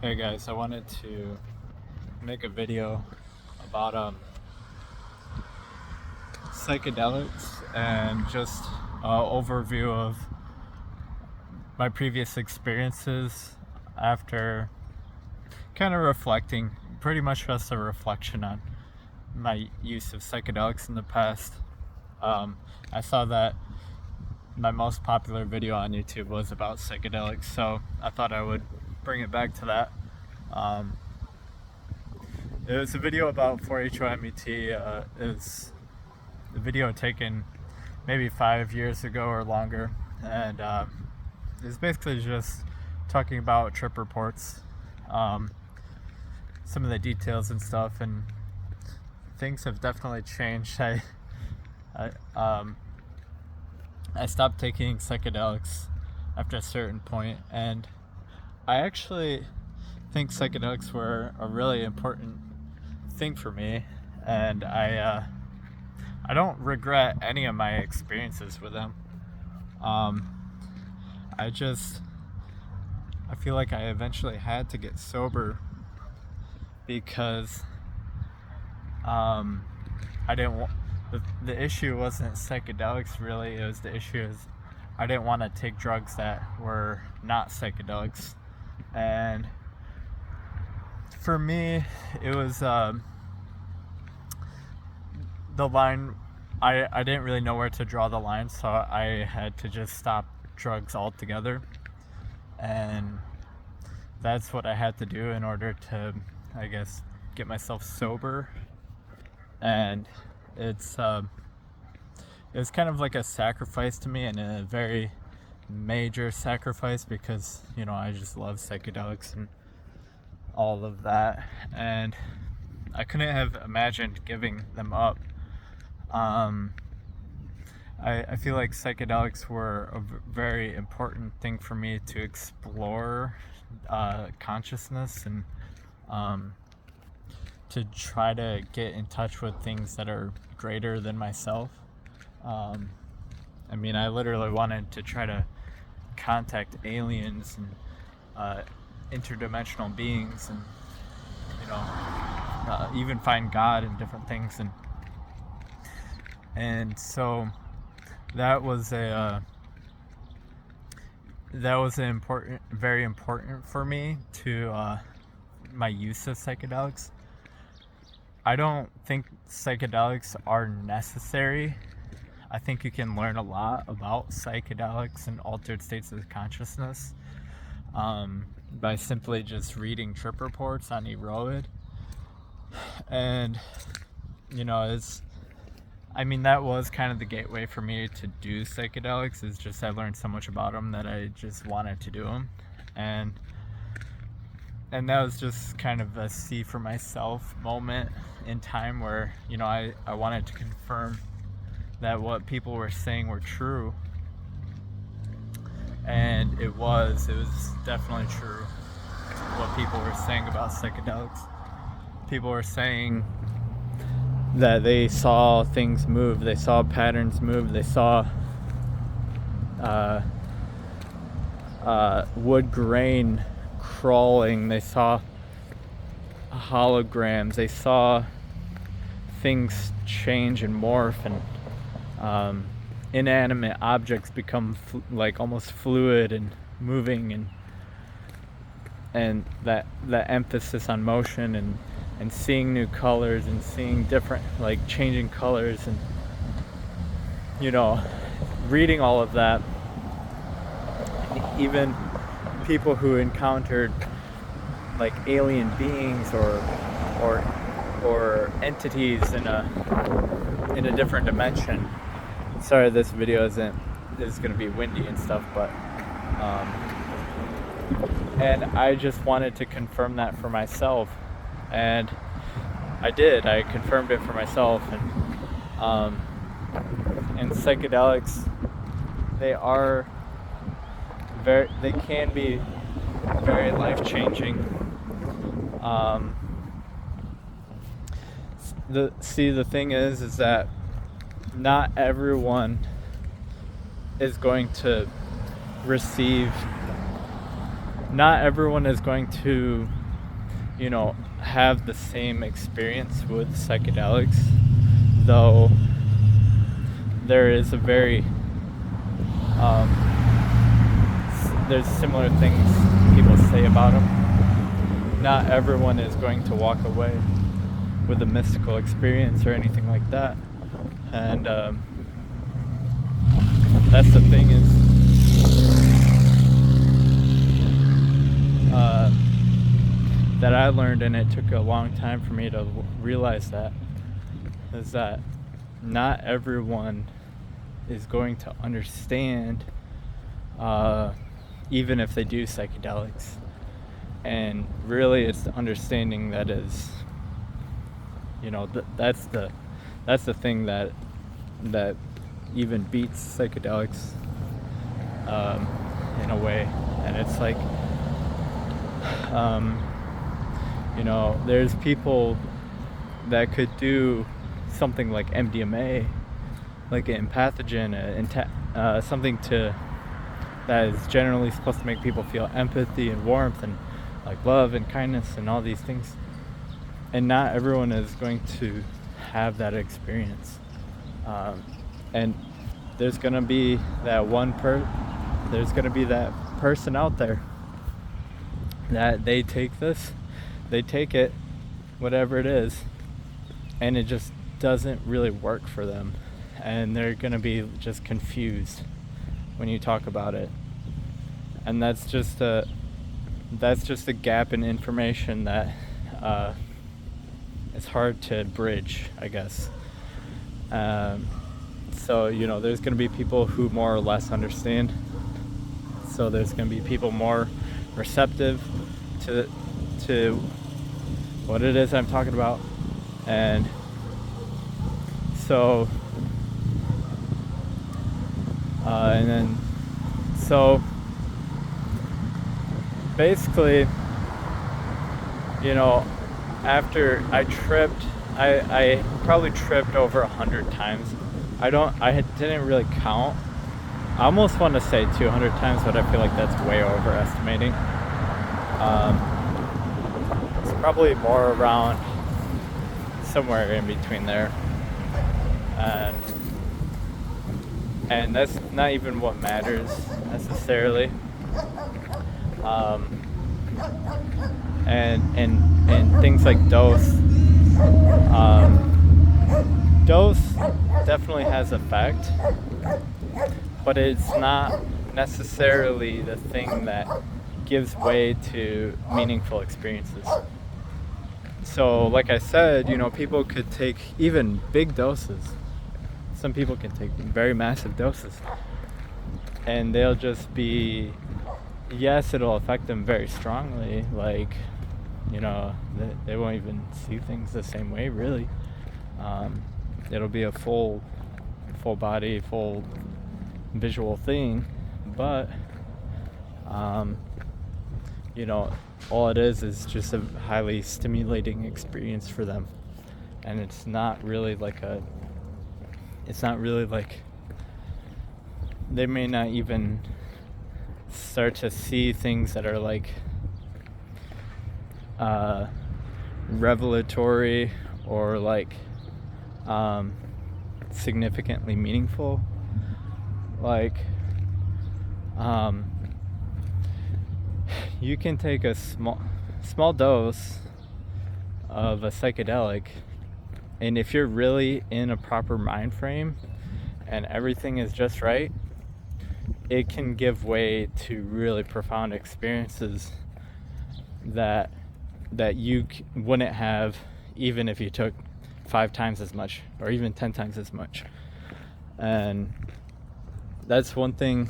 Hey guys, I wanted to make a video about psychedelics and just overview of my previous experiences after kind of reflecting, pretty much just a reflection on my use of psychedelics in the past. I saw that my most popular video on YouTube was about psychedelics, so I thought I would bring it back to that. Um, it was a video about 4-HOMET. It was a video taken maybe 5 years ago or longer, and it was basically just talking about trip reports, some of the details and stuff, and things have definitely changed. I stopped taking psychedelics after a certain point, and I actually think psychedelics were a really important thing for me, and I don't regret any of my experiences with them. I feel like I eventually had to get sober because I didn't want the issue wasn't psychedelics really. It was the issue is I didn't want to take drugs that were not psychedelics, and for me it was the line. I didn't really know where to draw the line, so I had to just stop drugs altogether, and that's what I had to do in order to, I guess, get myself sober. And it was kind of like a sacrifice to me, and a very major sacrifice, because I just love psychedelics and all of that, and I couldn't have imagined giving them up. I feel like psychedelics were a very important thing for me to explore consciousness, and to try to get in touch with things that are greater than myself. I literally wanted to try to contact aliens and interdimensional beings, and even find God in different things, and so that was very important for me to my use of psychedelics. I don't think psychedelics are necessary. I think you can learn a lot about psychedelics and altered states of consciousness by simply just reading trip reports on eRoad. And that was kind of the gateway for me to do psychedelics. Is just I learned so much about them that I just wanted to do them, and that was just kind of a see for myself moment in time where I wanted to confirm that what people were saying were true, and it was definitely true what people were saying about psychedelics. People were saying that they saw things move, they saw patterns move, they saw wood grain crawling, they saw holograms, they saw things change and morph, and inanimate objects become like almost fluid and moving, and that emphasis on motion, and seeing new colors, and seeing different, like, changing colors, and reading all of that. Even people who encountered like alien beings or entities in a different dimension. Sorry, this video is going to be windy and stuff, but and I just wanted to confirm that for myself, and I did. I confirmed it for myself, and psychedelics, they can be very life-changing. The thing is that not everyone is going to receive not everyone is going to, have the same experience with psychedelics, though there is a very there's similar things people say about them. Not everyone is going to walk away with a mystical experience or anything like that, and that's the thing is that I learned, and it took a long time for me to realize that, is that not everyone is going to understand, even if they do psychedelics. And really, it's the understanding that is, that's the thing that even beats psychedelics, in a way. And it's like, there's people that could do something like MDMA, like an empathogen, something that is generally supposed to make people feel empathy and warmth and like love and kindness and all these things. And not everyone is going to have that experience. And there's gonna be that person out there that they take it, whatever it is, and it just doesn't really work for them, and they're gonna be just confused when you talk about it. And that's just a gap in information that it's hard to bridge, I guess. So there's going to be people who more or less understand. So there's going to be people more receptive to what it is I'm talking about. And so basically, after I tripped, I probably tripped over 100 times. I didn't really count. I almost want to say 200 times, but I feel like that's way overestimating. It's probably more around somewhere in between there. And that's not even what matters necessarily. And things like dose. Dose definitely has effect, but it's not necessarily the thing that gives way to meaningful experiences. So like I said, people could take even big doses. Some people can take very massive doses, and they'll just be, yes, it'll affect them very strongly, like, they won't even see things the same way, really. It'll be a full body, full visual thing, but all it is just a highly stimulating experience for them. And it's not really like they may not even start to see things that are like revelatory or like significantly meaningful. Like you can take a small dose of a psychedelic, and if you're really in a proper mind frame and everything is just right, it can give way to really profound experiences that you wouldn't have even if you took 5 times as much or even 10 times as much. And that's one thing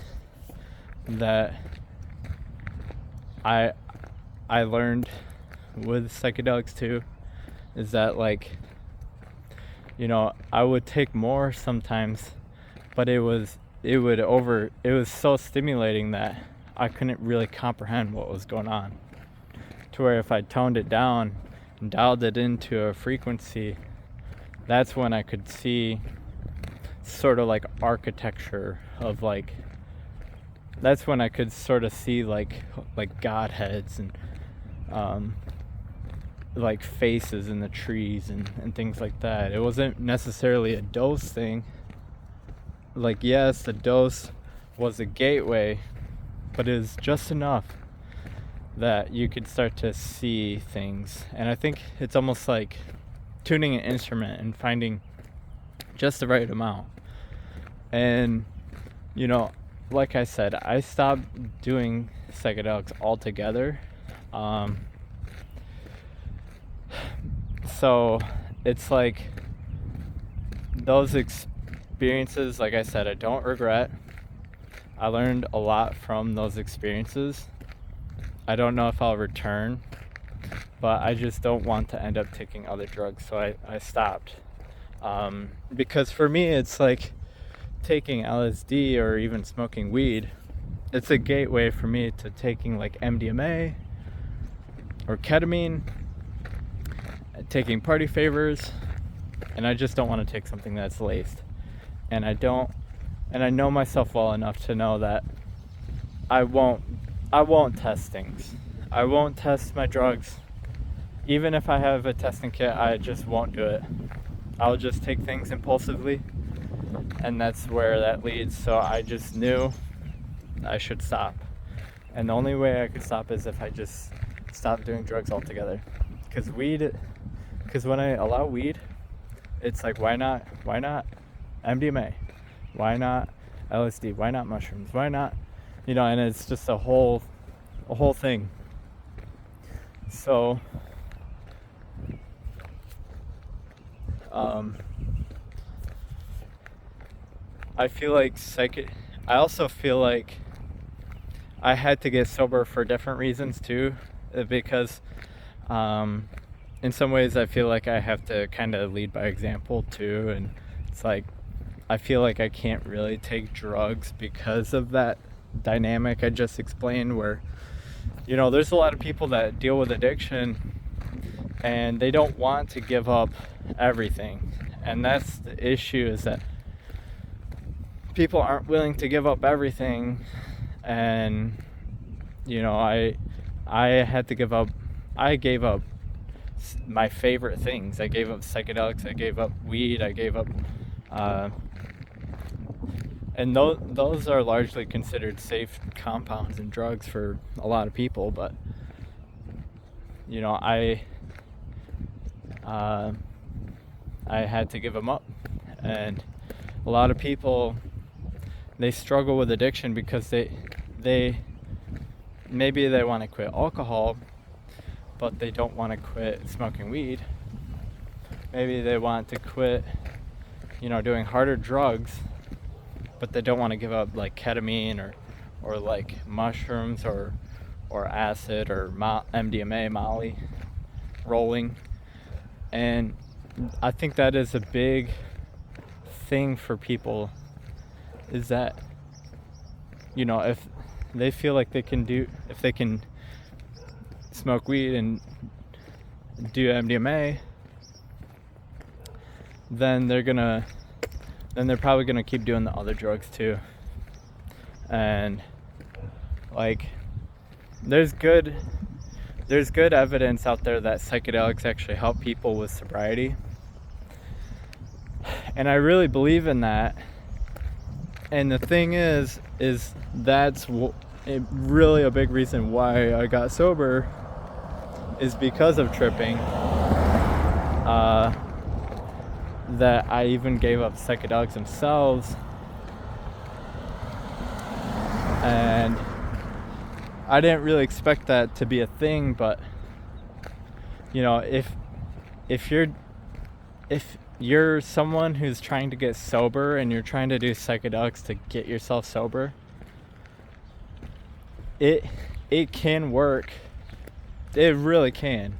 that I learned with psychedelics too, is that like, I would take more sometimes, but it was so stimulating that I couldn't really comprehend what was going on. To where if I toned it down and dialed it into a frequency, that's when I could see sort of like architecture of like that's when I could sort of see like godheads and like faces in the trees and things like that. It wasn't necessarily a dose thing. Like, yes, the dose was a gateway, but it was just enough that you could start to see things. And I think it's almost like tuning an instrument and finding just the right amount. And, you know, like I said, I stopped doing psychedelics altogether. So it's like those experiences, like I said, I don't regret. I learned a lot from those experiences. I don't know if I'll return, but I just don't want to end up taking other drugs, so I stopped. Because for me, it's like taking LSD or even smoking weed. It's a gateway for me to taking like MDMA or ketamine, taking party favors, and I just don't want to take something that's laced. And I know myself well enough to know that I won't test things. I won't test my drugs. Even if I have a testing kit, I just won't do it. I'll just take things impulsively, and that's where that leads. So I just knew I should stop. And the only way I could stop is if I just stopped doing drugs altogether. Because when I allow weed, it's like, why not MDMA? Why not LSD? Why not mushrooms? Why not, and it's just a whole thing. So I feel like I also feel like I had to get sober for different reasons too, because in some ways I feel like I have to kind of lead by example too, and it's like I feel like I can't really take drugs because of that dynamic I just explained, where there's a lot of people that deal with addiction and they don't want to give up everything, and that's the issue, is that people aren't willing to give up everything. And I had to give up. I gave up my favorite things. I gave up psychedelics, I gave up weed, I gave up and those are largely considered safe compounds and drugs for a lot of people, but I had to give them up. And a lot of people, they struggle with addiction because they maybe they want to quit alcohol, but they don't want to quit smoking weed. Maybe they want to quit doing harder drugs, but they don't want to give up like ketamine or like mushrooms or acid or MDMA, Molly, rolling. And I think that is a big thing for people, is that if they feel like if they can smoke weed and do MDMA, then they're probably gonna keep doing the other drugs too. And like there's good evidence out there that psychedelics actually help people with sobriety, and I really believe in that. And the thing is that's really a big reason why I got sober, is because of tripping. That I even gave up psychedelics themselves, and I didn't really expect that to be a thing. But if you're someone who's trying to get sober and you're trying to do psychedelics to get yourself sober, it can work. It really can.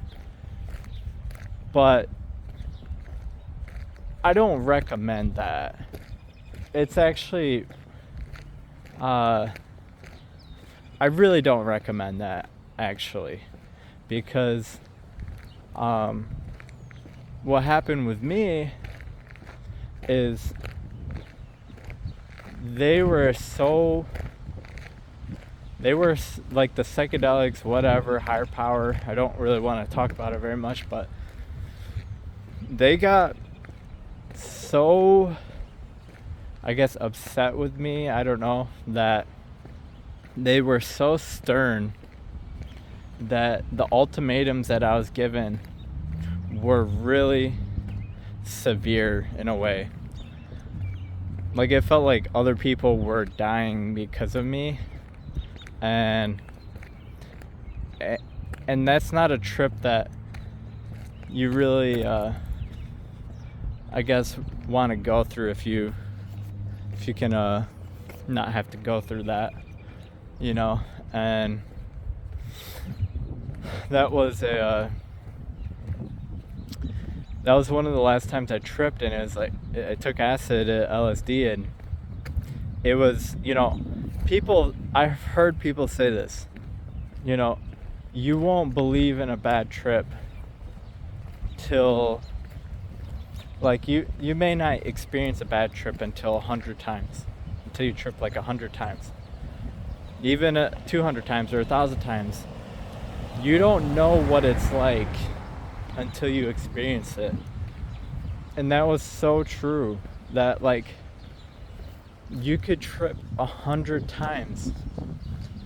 But I don't recommend that. It's actually I really don't recommend that, actually, because what happened with me is they were so they were like the psychedelics, whatever, higher power. I don't really want to talk about it very much, but they got so, I guess, upset with me, I don't know, that they were so stern that the ultimatums that I was given were really severe in a way. Like, it felt like other people were dying because of me, and that's not a trip that you really I guess want to go through if you can not have to go through that, you know. And that was one of the last times I tripped, and it was like I took acid at LSD, and it was, you know, I've heard people say this, you know, you won't believe in a bad trip till, like, you may not experience a bad trip until 100 times, until you trip like 100 times, even 200 times or 1,000 times. You don't know what it's like until you experience it. And that was so true, that like you could trip 100 times.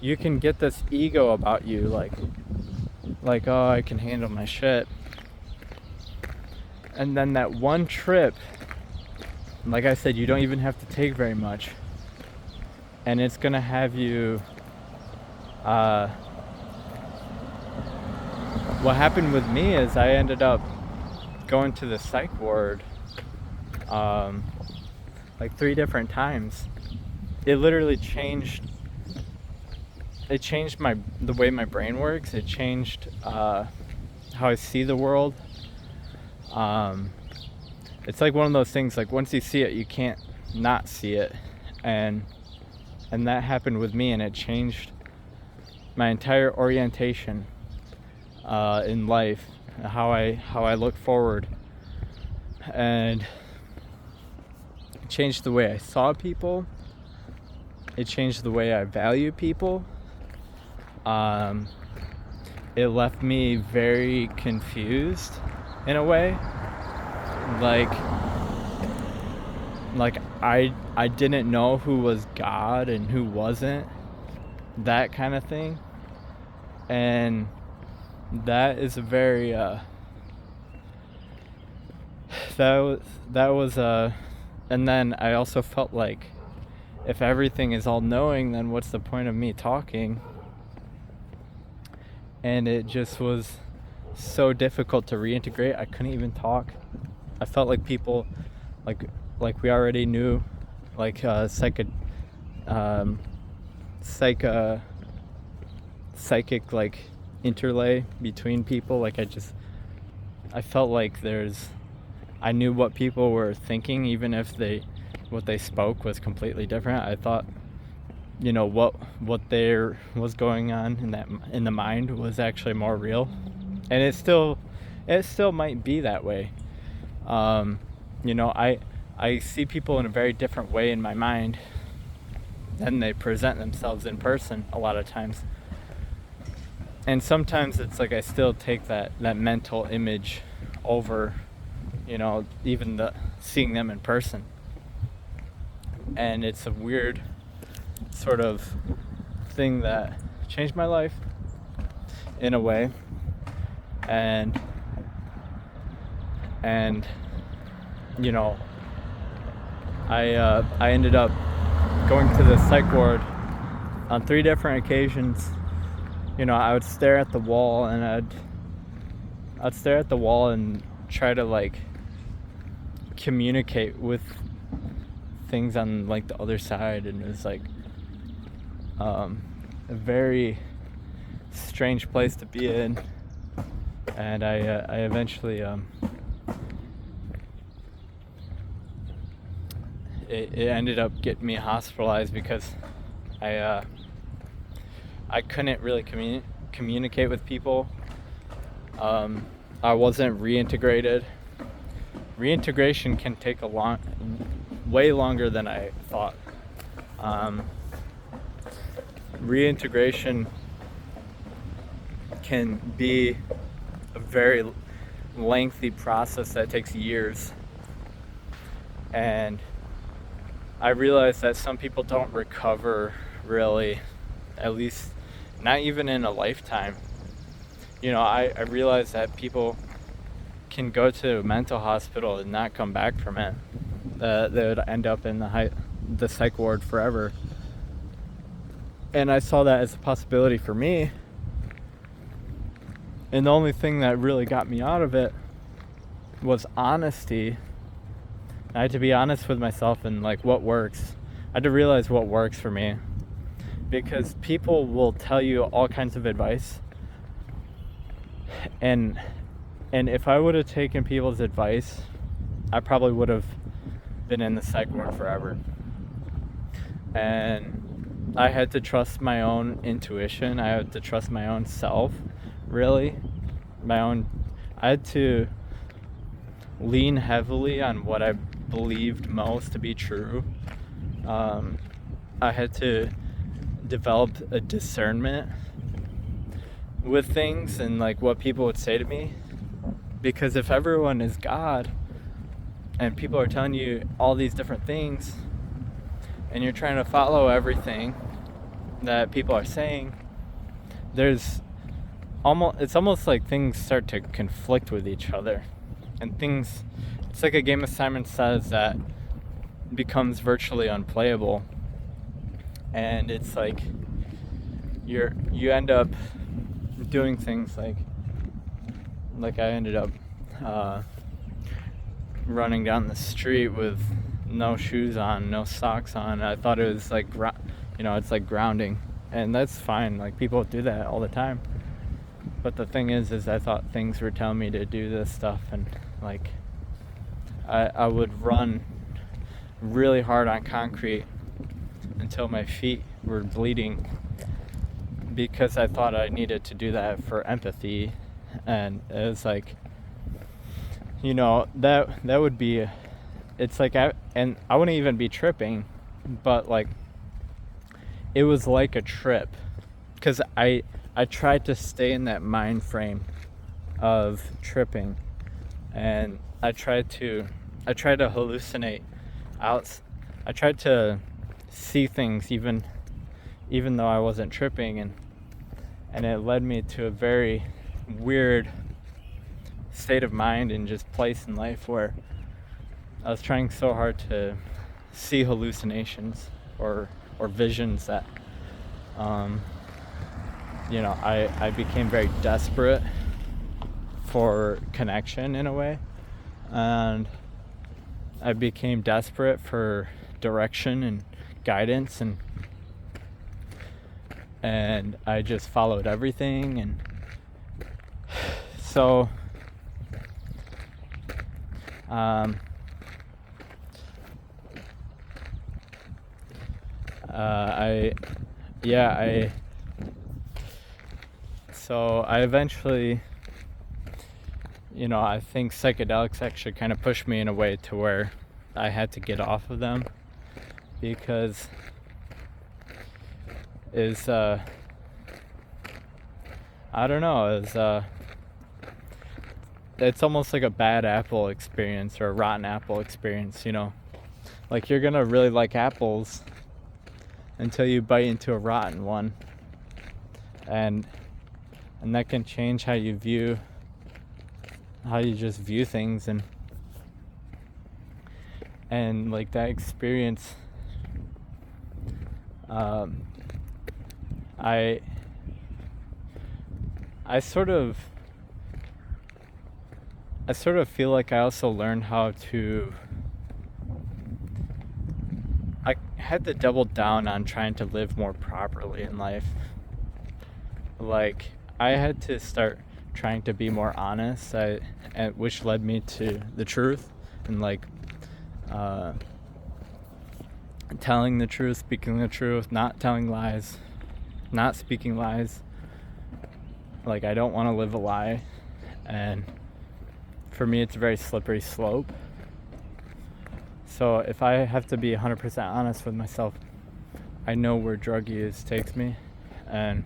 You can get this ego about you, like, oh, I can handle my shit. And then that one trip, like I said, you don't even have to take very much, and it's gonna have you what happened with me is I ended up going to the psych ward like 3 different times. It literally changed the way my brain works. It changed how I see the world. It's like one of those things, like once you see it, you can't not see it, and that happened with me, and it changed my entire orientation in life, how I look forward, and it changed the way I saw people. It changed the way I value people. It left me very confused in a way. Like I didn't know who was God and who wasn't, that kind of thing. And that is a very that was and then I also felt like, if everything is all knowing, then what's the point of me talking? And it just was so difficult to reintegrate. I couldn't even talk. I felt like people, like we already knew, like psychic like interlay between people. Like I felt like I knew what people were thinking, even if what they spoke was completely different. I thought, you know, what there was going on in the mind was actually more real, and it still might be that way. You know, I see people in a very different way in my mind than they present themselves in person a lot of times. And sometimes it's like I still take that mental image over, you know, even seeing them in person. And it's a weird sort of thing that changed my life in a way. And you know, I ended up going to the psych ward on 3 different occasions. You know, I would stare at the wall, and I'd stare at the wall and try to like communicate with things on like the other side, and it was like a very strange place to be in. And I eventually it ended up getting me hospitalized because I couldn't really communicate with people. I wasn't reintegrated. Reintegration can take way longer than I thought. reintegration can be a very lengthy process that takes years. And I realized that some people don't recover really, at least not even in a lifetime. I realized that people can go to a mental hospital and not come back from it. They would end up in the psych ward forever. And I saw that as a possibility for me. And the only thing that really got me out of it was honesty. I had to be honest with myself and what works. I had to realize what works for me. Because people will tell you all kinds of advice. And if I would have taken people's advice, I probably would have been in the psych ward forever. And I had to trust my own intuition. I had to trust my own self, really. I had to lean heavily on what I believed most to be true. I had to develop a discernment with things and what people would say to me. Because if everyone is God and people are telling you all these different things and you're trying to follow everything that people are saying, it's almost like things start to conflict with each other. And it's like a game of Simon Says that becomes virtually unplayable. And it's like you end up doing things like I ended up running down the street with no shoes on, no socks on. I thought it was it's like grounding, and that's fine. People do that all the time. But the thing is I thought things were telling me to do this stuff, and I would run really hard on concrete until my feet were bleeding, because I thought I needed to do that for empathy. And it was that would be, and I wouldn't even be tripping, but it was like a trip, because I tried to stay in that mind frame of tripping, and I tried to hallucinate out. I tried to see things even though I wasn't tripping, and it led me to a very weird state of mind and just place in life where I was trying so hard to see hallucinations or visions that I became very desperate for connection in a way, and I became desperate for direction and guidance, and I just followed everything. And so I eventually, I think psychedelics actually kind of pushed me in a way to where I had to get off of them, because it's almost like a bad apple experience or a rotten apple experience. You're gonna really like apples until you bite into a rotten one, and that can change how you just view things, and that experience. I sort of feel like I also learned how to. I had to double down on trying to live more properly in life. I had to start trying to be more honest, which led me to the truth, and telling the truth, speaking the truth, not telling lies, not speaking lies. I don't want to live a lie, and for me it's a very slippery slope. So if I have to be 100% honest with myself, I know where drug use takes me, and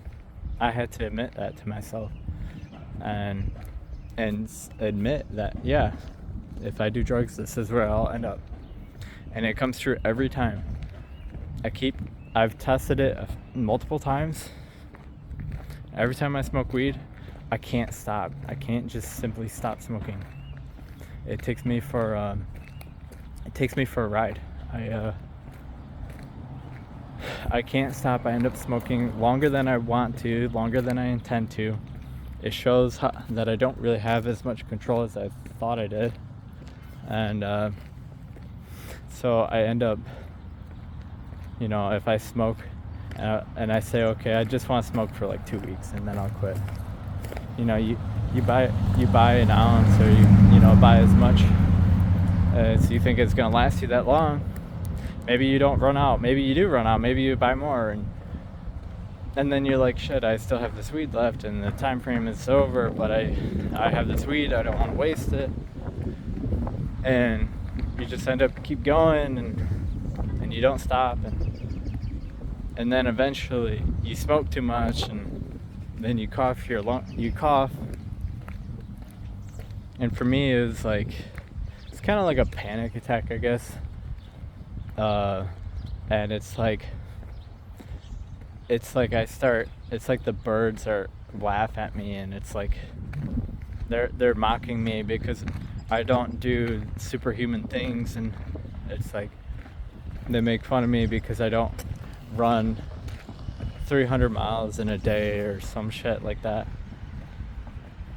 I had to admit that to myself, and admit that, yeah, if I do drugs, this is where I'll end up. And it comes true every time. I've tested it multiple times. Every time I smoke weed, I can't stop. I can't just simply stop smoking. It takes me for a ride. I can't stop. I end up smoking longer than I want to, longer than I intend to. It shows that I don't really have as much control as I thought I did. And so I end up, if I smoke and I say, okay, I just want to smoke for like 2 weeks and then I'll quit. You buy an ounce, or you buy as much as you think it's gonna last you that long. Maybe you don't run out. Maybe you do run out. Maybe you buy more, and then you're like, shit, I still have this weed left, and the time frame is over. But I have this weed. I don't want to waste it. And you just end up keep going, and you don't stop, and then eventually you smoke too much, and then you cough you cough. And for me, it's kind of like a panic attack, I guess. And it's like the birds laugh at me, and it's like they're mocking me because I don't do superhuman things, and it's like they make fun of me because I don't run 300 miles in a day or some shit like that,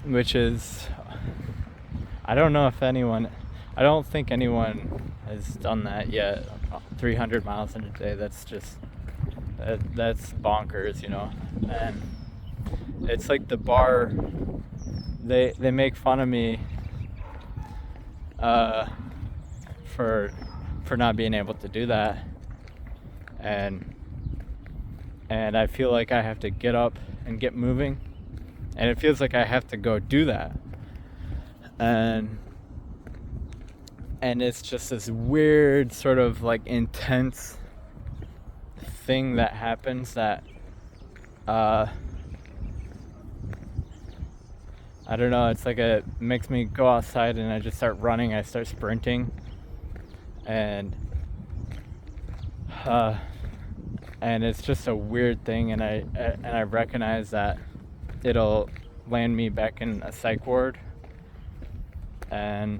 which is, I don't think anyone has done that yet. 300 miles in a day, that's bonkers, and it's like the bar, they make fun of me for not being able to do that, and I feel like I have to get up and get moving, and it feels like I have to go do that, and it's just this weird sort of like intense thing that happens that I don't know, it's like it makes me go outside and I just start running, I start sprinting, and it's just a weird thing, and I recognize that it'll land me back in a psych ward, and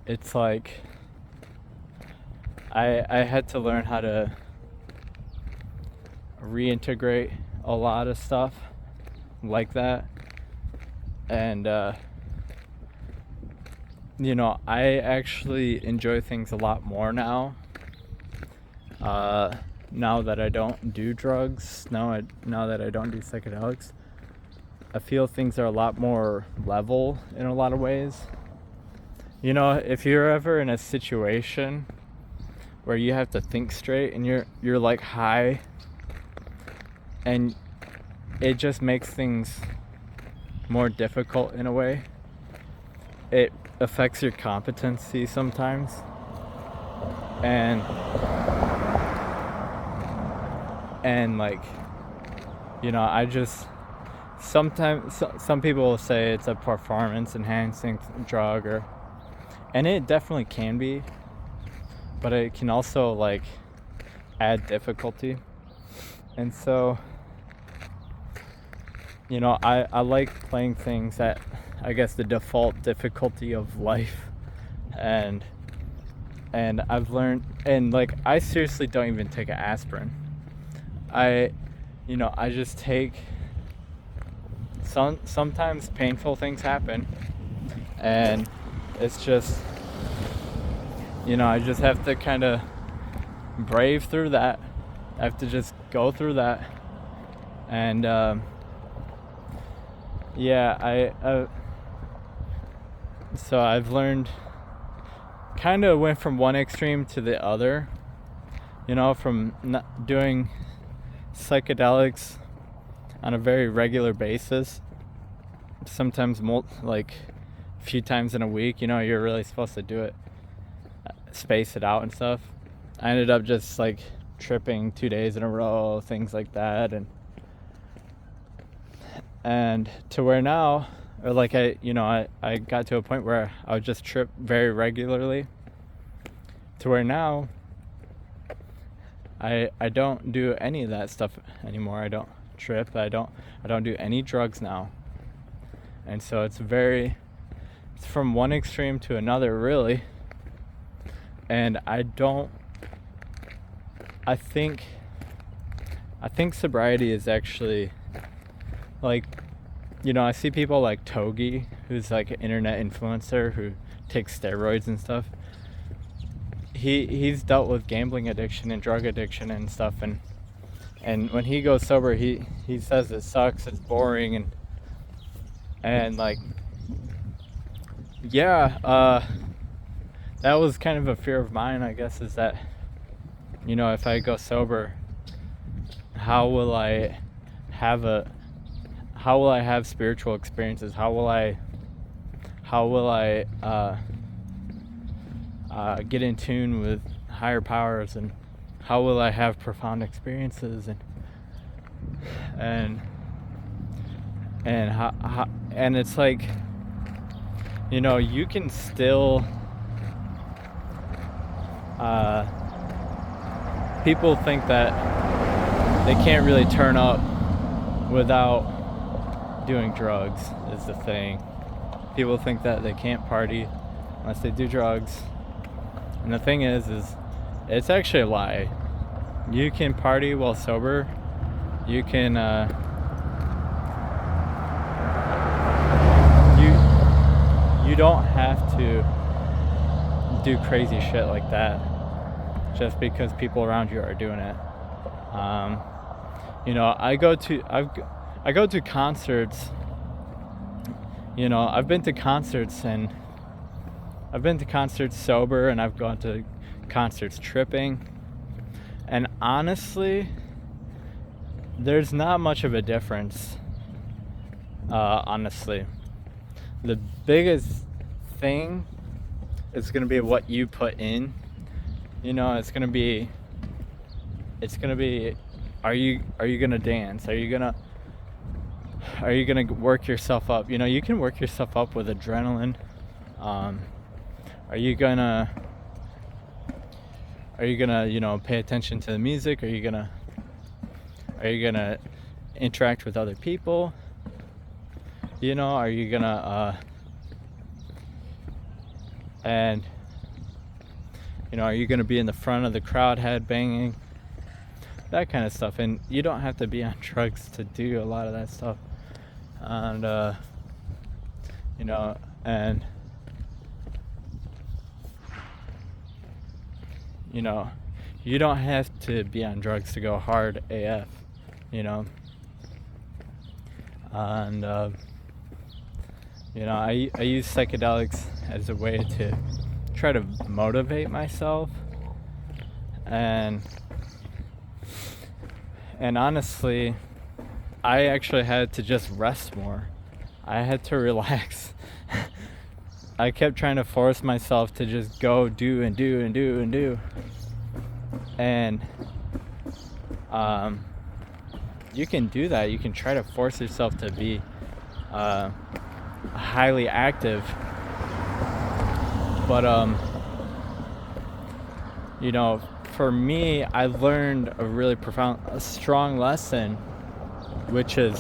it's like I had to learn how to reintegrate a lot of stuff like that, and I actually enjoy things a lot more now. Now that I don't do drugs, now that I don't do psychedelics, I feel things are a lot more level in a lot of ways. If you're ever in a situation where you have to think straight and you're like high, and it just makes things more difficult in a way. It affects your competency sometimes, and I just sometimes some people will say it's a performance enhancing drug, and it definitely can be, but it can also add difficulty. And so I like playing things at, I guess, the default difficulty of life, and I've learned, and I seriously don't even take an aspirin. I just take, sometimes painful things happen, and it's just, I just have to kind of brave through that. I have to just go through that, and so I've learned, kind of went from one extreme to the other, from not doing psychedelics on a very regular basis, sometimes a few times in a week. You're really supposed to do it, space it out and stuff. I ended up just tripping 2 days in a row, things like that, and to where now, or like I got to a point where I would just trip very regularly, to where now I don't do any of that stuff anymore. I don't trip. I don't do any drugs now. And so it's from one extreme to another, really. And I think sobriety is actually, like, I see people like Togi, who's like an internet influencer who takes steroids and stuff. He's dealt with gambling addiction and drug addiction and stuff, and when he goes sober, he says it sucks, it's boring, and like, yeah, that was kind of a fear of mine, I guess, is that, if I go sober, how will I have spiritual experiences? How will I get in tune with higher powers, and how will I have profound experiences, and how, and it's like, you can still, people think that they can't really turn up without doing drugs, is the thing. People think that they can't party unless they do drugs. And the thing is it's actually a lie. You can party while sober. You can, you don't have to do crazy shit like that just because people around you are doing it. I go to concerts. I've been to concerts, and I've been to concerts sober, and I've gone to concerts tripping, and honestly, there's not much of a difference. Honestly, the biggest thing is going to be what you put in. It's going to be, are you going to dance? Are you going to work yourself up? You can work yourself up with adrenaline. Are you gonna pay attention to the music? Are you gonna interact with other people? Are you gonna are you gonna be in the front of the crowd headbanging? That kind of stuff. And you don't have to be on drugs to do a lot of that stuff. And and you don't have to be on drugs to go hard AF, and I use psychedelics as a way to try to motivate myself, and honestly, I actually had to just rest more. I had to relax. I kept trying to force myself to just go do and do and do and do. And you can do that. You can try to force yourself to be highly active. But for me, I learned a really strong lesson, which is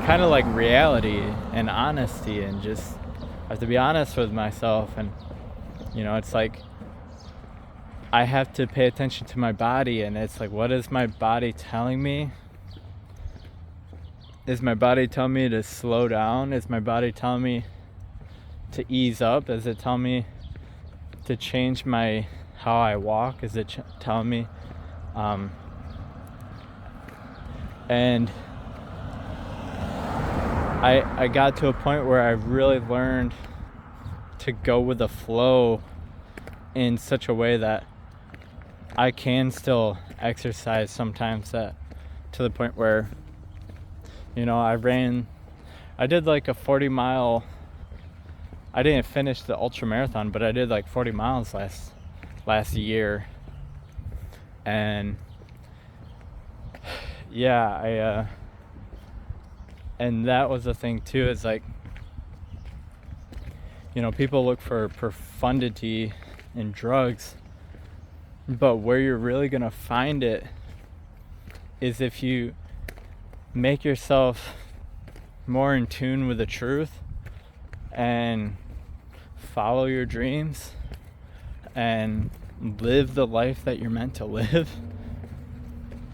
kind of like reality and honesty, and just I have to be honest with myself. And it's like I have to pay attention to my body, and it's like, what is my body telling me? Is my body telling me to slow down? Is my body telling me to ease up? Is it telling me to change how I walk? Is it telling me and I got to a point where I really learned to go with the flow in such a way that I can still exercise sometimes, to the point where I did like a 40-mile, I didn't finish the ultra marathon, but I did like 40 miles last year, and yeah, and that was the thing too, is like, people look for profundity in drugs, but where you're really gonna find it is if you make yourself more in tune with the truth and follow your dreams and live the life that you're meant to live.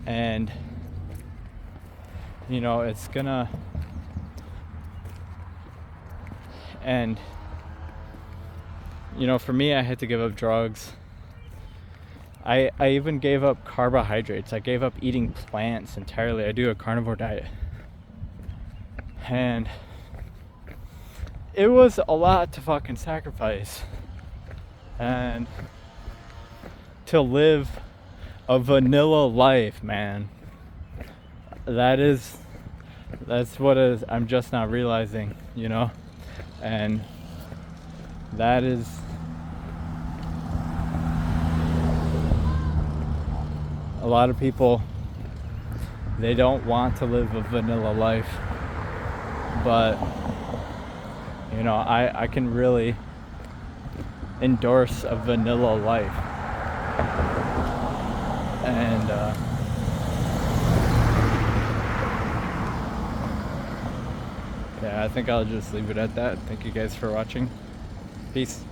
And it's gonna, and for me, I had to give up drugs. I even gave up carbohydrates. I gave up eating plants entirely. I do a carnivore diet, and it was a lot to fucking sacrifice and to live a vanilla life, man. That's what I'm just now realizing, and that is a lot of people. They don't want to live a vanilla life, but I can really endorse a vanilla life. And yeah, I think I'll just leave it at that. Thank you guys for watching. Peace.